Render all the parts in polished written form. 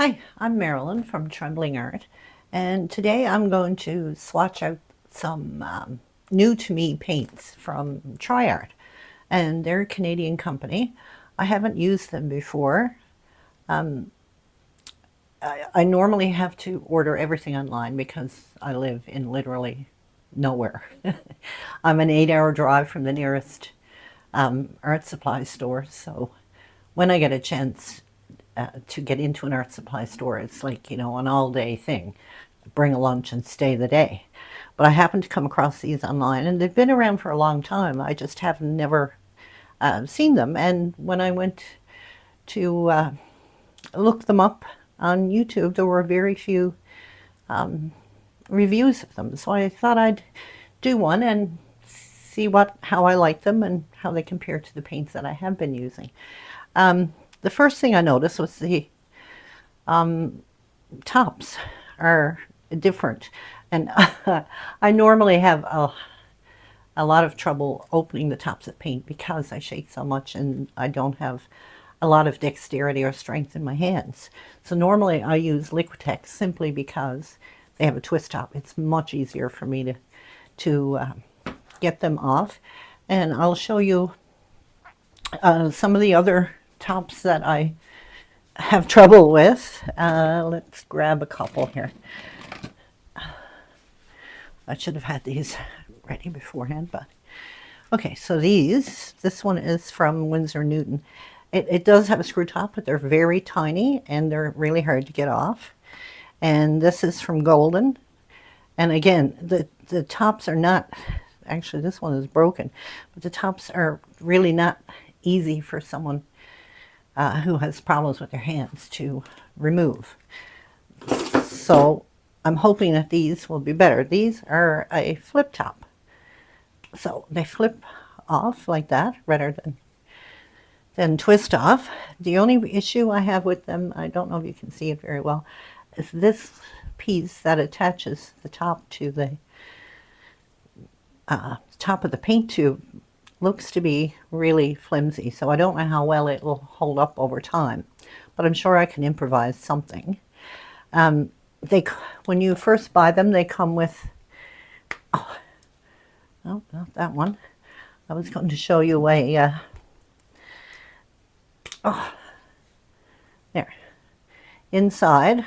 Hi, I'm Marilyn from Trembling Art, and today I'm going to swatch out some new to me paints from TriArt, and they're a Canadian company. I haven't used them before. I normally have to order everything online because I live in literally nowhere. I'm an 8-hour drive from the nearest art supply store, so when I get a chance to get into an art supply store, it's like, an all-day thing. Bring a lunch and stay the day. But I happened to come across these online, and they've been around for a long time. I just have never seen them. And when I went to look them up on YouTube, there were very few reviews of them. So I thought I'd do one and see how I like them and how they compare to the paints that I have been using. The first thing I noticed was the tops are different, and I normally have a lot of trouble opening the tops of paint because I shake so much and I don't have a lot of dexterity or strength in my hands. So normally I use Liquitex simply because they have a twist top. It's much easier for me to get them off, and I'll show you some of the other tops that I have trouble with. Let's grab a couple here. I should have had these ready beforehand, but okay. So this one is from Winsor Newton. It does have a screw top, but they're very tiny and they're really hard to get off. And this is from Golden. And again, the tops are not, actually this one is broken, but the tops are really not easy for someone who has problems with their hands to remove. So I'm hoping that these will be better. These are a flip top. So they flip off like that rather than twist off. The only issue I have with them, I don't know if you can see it very well, is this piece that attaches the top to the top of the paint tube looks to be really flimsy, so I don't know how well it will hold up over time, but I'm sure I can improvise something. When you first buy them, they come with, oh, not that one. I was going to show you there. Inside,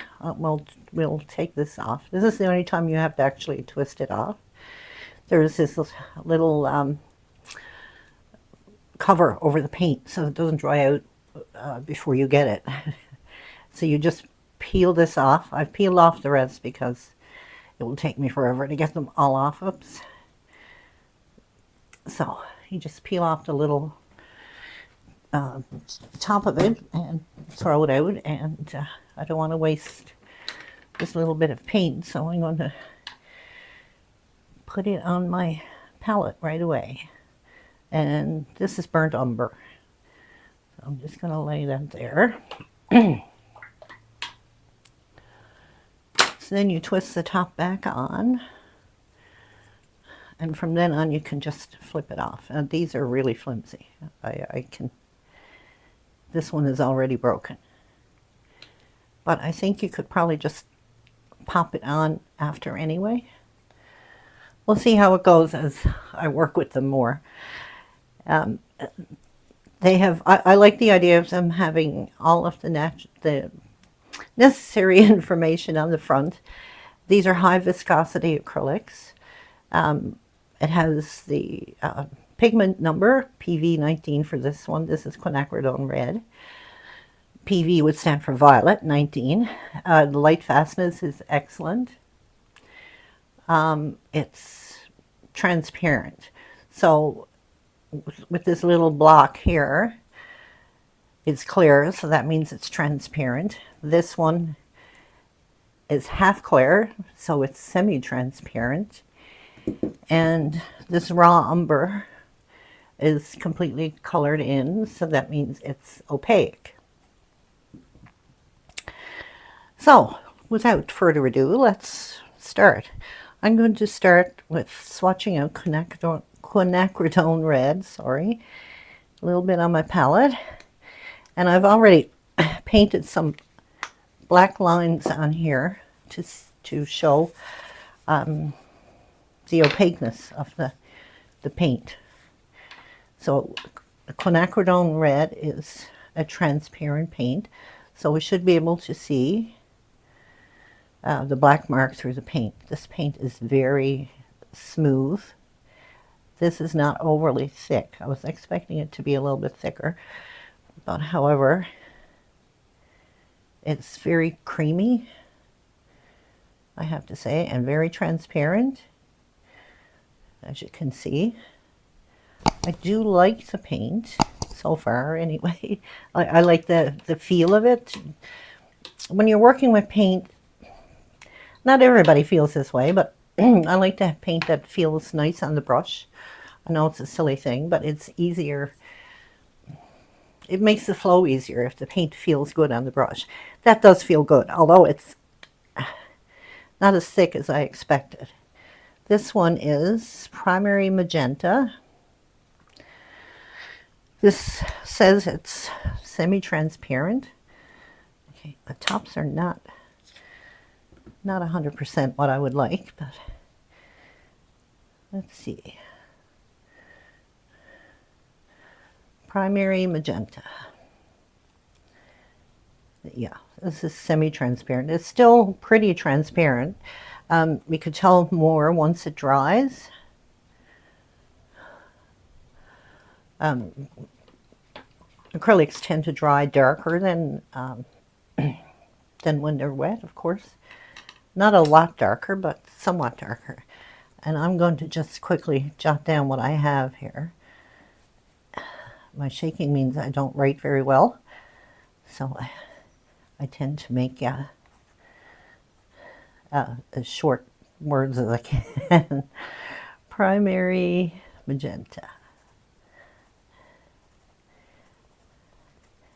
we'll take this off. This is the only time you have to actually twist it off. There's this little cover over the paint so it doesn't dry out before you get it. So you just peel this off. I've peeled off the rest because it will take me forever to get them all off. Oops. So you just peel off the little top of it and throw it out, and I don't want to waste this little bit of paint, so I'm going to put it on my palette right away. And this is burnt umber. So I'm just going to lay that there. So then you twist the top back on. And from then on you can just flip it off. And these are really flimsy. This one is already broken. But I think you could probably just pop it on after anyway. We'll see how it goes as I work with them more. I like the idea of them having all of the necessary information on the front. These are high viscosity acrylics. It has the pigment number, PV19 for this one. This is Quinacridone Red. PV would stand for violet, 19. The light fastness is excellent. It's transparent. So with this little block here, it's clear, so that means it's transparent. This one is half clear, so it's semi-transparent. And this raw umber is completely colored in, so that means it's opaque. So without further ado, let's start. I'm going to start with swatching out Quinacridone Red, a little bit on my palette. And I've already painted some black lines on here to show the opaqueness of the paint. So Quinacridone Red is a transparent paint, so we should be able to see the black mark through the paint. This paint is very smooth. This is not overly thick. I was expecting it to be a little bit thicker, but however, it's very creamy, I have to say, and very transparent, as you can see. I do like the paint so far anyway. I like the feel of it. When you're working with paint, not everybody feels this way, but I like to have paint that feels nice on the brush. I know it's a silly thing, but it's easier. It makes the flow easier if the paint feels good on the brush. That does feel good, although it's not as thick as I expected. This one is Primary Magenta. This says it's semi-transparent. Okay, the tops are not 100% what I would like, but let's see. Primary Magenta. Yeah, this is semi-transparent. It's still pretty transparent. We could tell more once it dries. Acrylics tend to dry darker than when they're wet, of course. Not a lot darker, but somewhat darker. And I'm going to just quickly jot down what I have here. My shaking means I don't write very well, so I tend to make as short words as I can. Primary Magenta.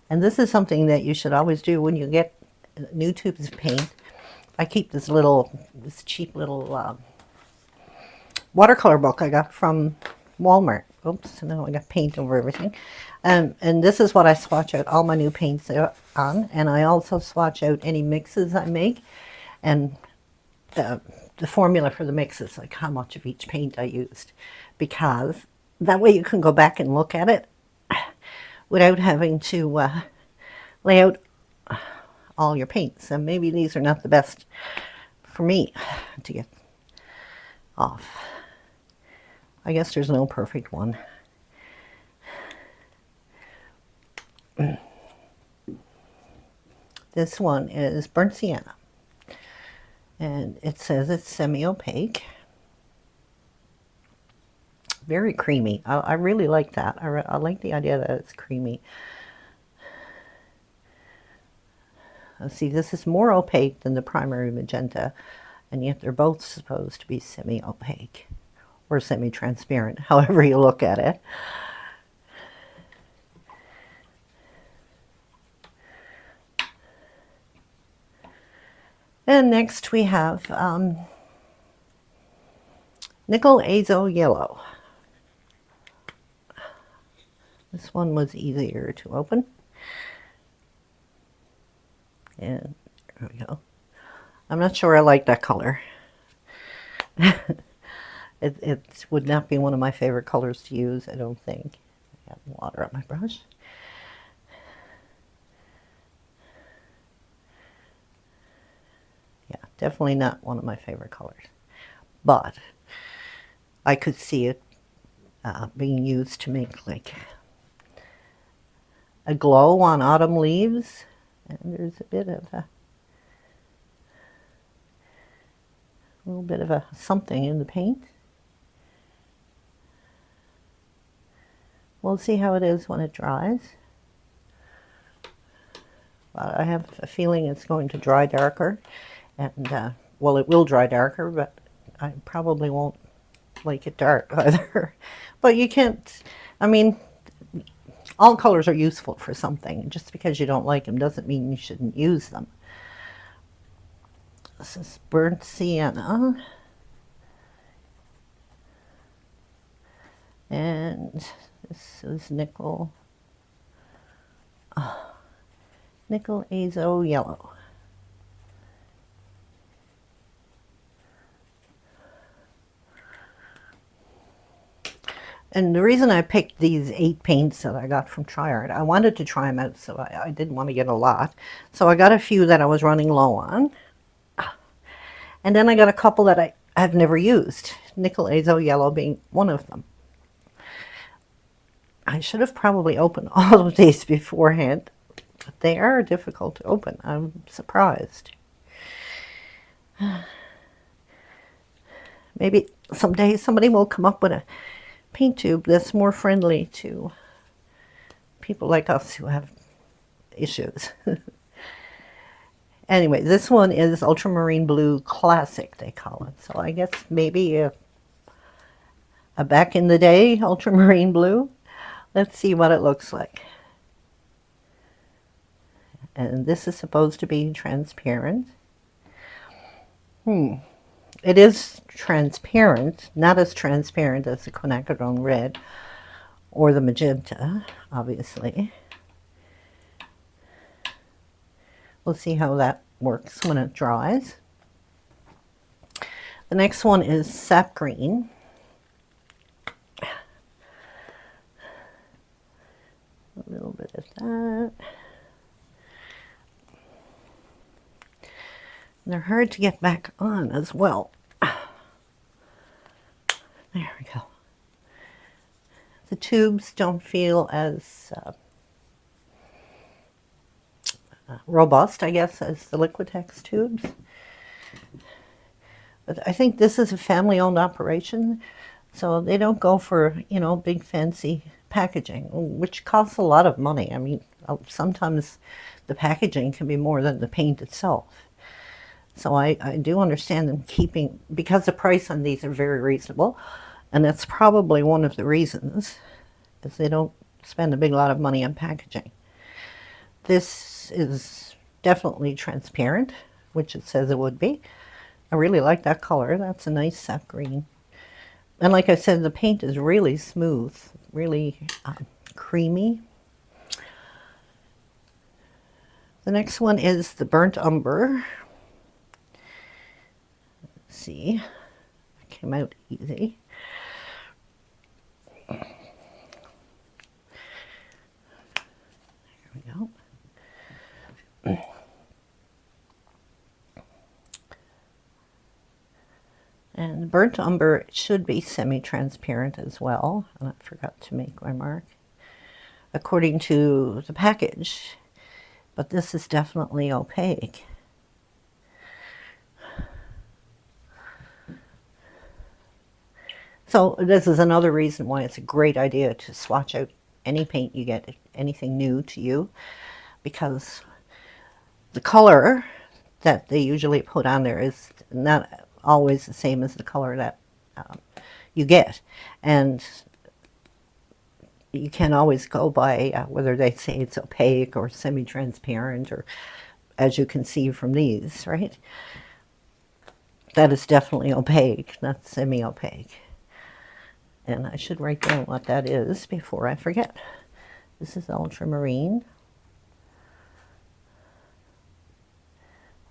And this is something that you should always do when you get new tubes of paint. I keep this cheap little watercolor book I got from Walmart. Oops, now I got paint over everything. And this is what I swatch out all my new paints on. And I also swatch out any mixes I make. And the formula for the mixes, like how much of each paint I used. Because that way you can go back and look at it without having to lay out all your paints. And maybe these are not the best for me to get off. I guess there's no perfect one. This one is Burnt Sienna. And it says it's semi-opaque. Very creamy. I really like that. I like the idea that it's creamy. Let's see, this is more opaque than the Primary Magenta, and yet they're both supposed to be semi-opaque or semi-transparent, however you look at it. And next we have Nickel Azo Yellow. This one was easier to open. And there we go. I'm not sure I like that color. It would not be one of my favorite colors to use, I don't think. I got water on my brush. Yeah, definitely not one of my favorite colors. But I could see it being used to make like a glow on autumn leaves. And there's a little bit of a something in the paint. We'll see how it is when it dries. I have a feeling it's going to dry darker. And, well, it will dry darker, but I probably won't like it dark either. But you can't, I mean, all colors are useful for something. Just because you don't like them doesn't mean you shouldn't use them. This is Burnt Sienna. And this is Nickel Azo Yellow. And the reason I picked these 8 paints that I got from TriArt, I wanted to try them out, so I didn't want to get a lot. So I got a few that I was running low on. And then I got a couple that I've never used, Nickel Azo Yellow being one of them. I should have probably opened all of these beforehand, but they are difficult to open. I'm surprised. Maybe someday somebody will come up with a paint tube that's more friendly to people like us who have issues. Anyway, this one is Ultramarine Blue Classic, they call it. So I guess maybe a back in the day Ultramarine Blue. Let's see what it looks like. And this is supposed to be transparent. It is transparent, not as transparent as the Quinacridone Red or the Magenta, obviously. We'll see how that works when it dries. The next one is Sap Green. A little bit of that. They're hard to get back on as well. There we go. The tubes don't feel as robust, I guess, as the Liquitex tubes. But I think this is a family-owned operation, so they don't go for, you know, big fancy packaging, which costs a lot of money. I mean, sometimes the packaging can be more than the paint itself. So I do understand them keeping, because the price on these are very reasonable, and that's probably one of the reasons, is they don't spend a big lot of money on packaging. This is definitely transparent, which it says it would be. I really like that color. That's a nice sap green. And like I said, the paint is really smooth, really creamy. The next one is the Burnt Umber. Let's see, it came out easy. There we go. And Burnt Umber should be semi-transparent as well. And I forgot to make my mark according to the package, but this is definitely opaque. So this is another reason why it's a great idea to swatch out any paint you get, anything new to you, because the color that they usually put on there is not always the same as the color that you get. And you can't always go by whether they say it's opaque or semi-transparent, or as you can see from these, right? That is definitely opaque, not semi-opaque. And I should write down what that is before I forget. This is Ultramarine.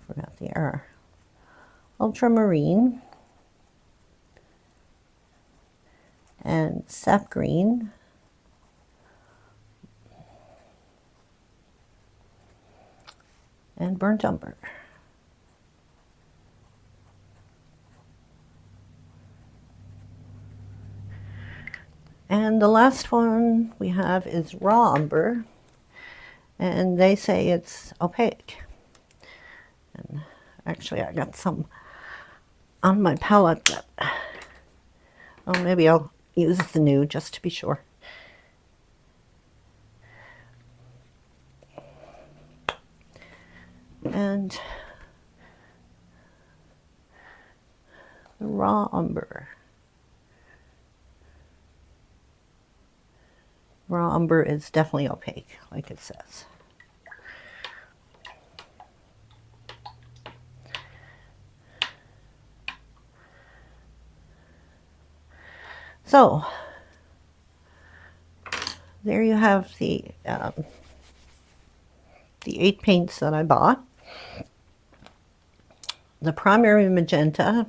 Forgot the R. Ultramarine and Sap Green and Burnt Umber. And the last one we have is Raw Umber, and they say it's opaque. And actually I got some on my palette that, oh, maybe I'll use the new just to be sure. And the Raw Umber. Raw Umber is definitely opaque, like it says. So, there you have the 8 paints that I bought. The primary magenta,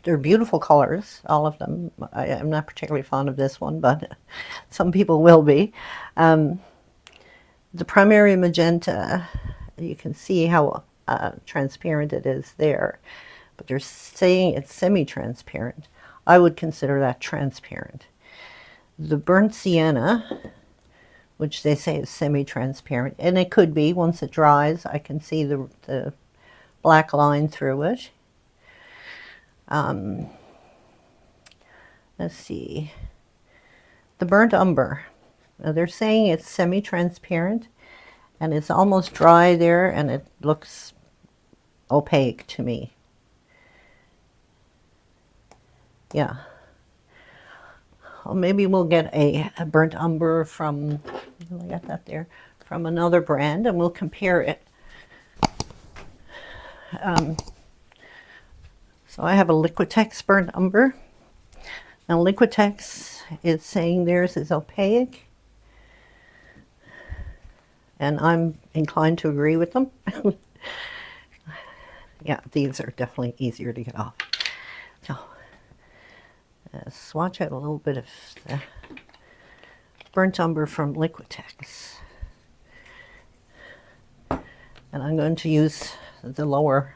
They're beautiful colors, all of them. I'm not particularly fond of this one, but some people will be. The primary magenta, you can see how transparent it is there, but they're saying it's semi-transparent. I would consider that transparent. The burnt sienna, which they say is semi-transparent, and it could be. Once it dries, I can see the black line through it. Let's see. The burnt umber. Now they're saying it's semi-transparent, and it's almost dry there, and it looks opaque to me. Yeah. Well, maybe we'll get a burnt umber from, I got that there, from another brand, and we'll compare it. So I have a Liquitex burnt umber. Now Liquitex is saying theirs is opaque, and I'm inclined to agree with them. Yeah, these are definitely easier to get off. So swatch out a little bit of the burnt umber from Liquitex. And I'm going to use the lower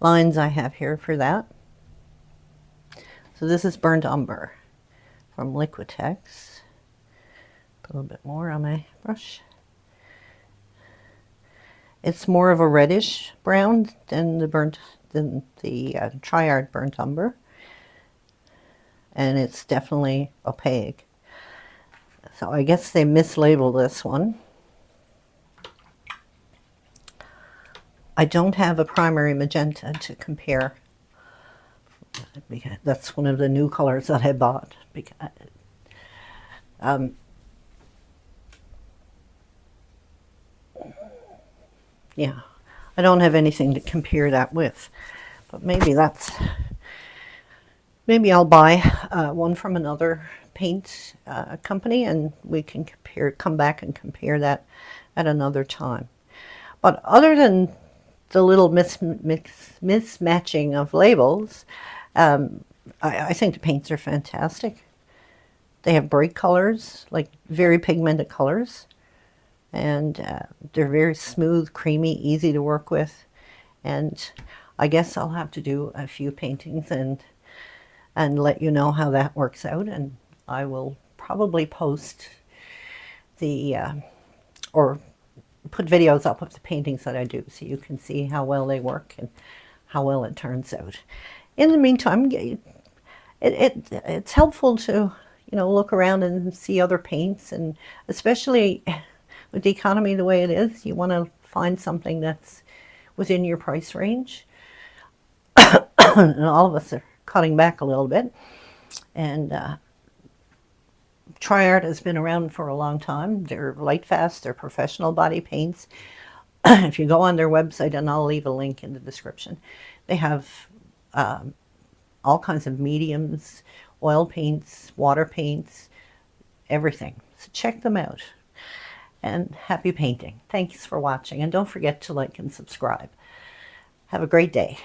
lines I have here for that. So this is burnt umber from Liquitex. Put a little bit more on my brush. It's more of a reddish brown than the Triad burnt umber, and it's definitely opaque. So I guess they mislabeled this one. I don't have a primary magenta to compare. That's one of the new colors that I bought. Yeah, I don't have anything to compare that with, but maybe I'll buy one from another paint company, and we can come back and compare that at another time. But other than the little mismatching of labels, I think the paints are fantastic. They have bright colors, like very pigmented colors, and they're very smooth, creamy, easy to work with. And I guess I'll have to do a few paintings and let you know how that works out. And I will probably post or put videos up of the paintings that I do, so you can see how well they work and how well it turns out. In the meantime, it's helpful to look around and see other paints, and especially with the economy the way it is, you want to find something that's within your price range. And all of us are cutting back a little bit, and Triad has been around for a long time. They're light fast, they're professional body paints. If you go on their website, and I'll leave a link in the description, they have all kinds of mediums, oil paints, water paints, everything. So check them out. And happy painting. Thanks for watching, and don't forget to like and subscribe. Have a great day.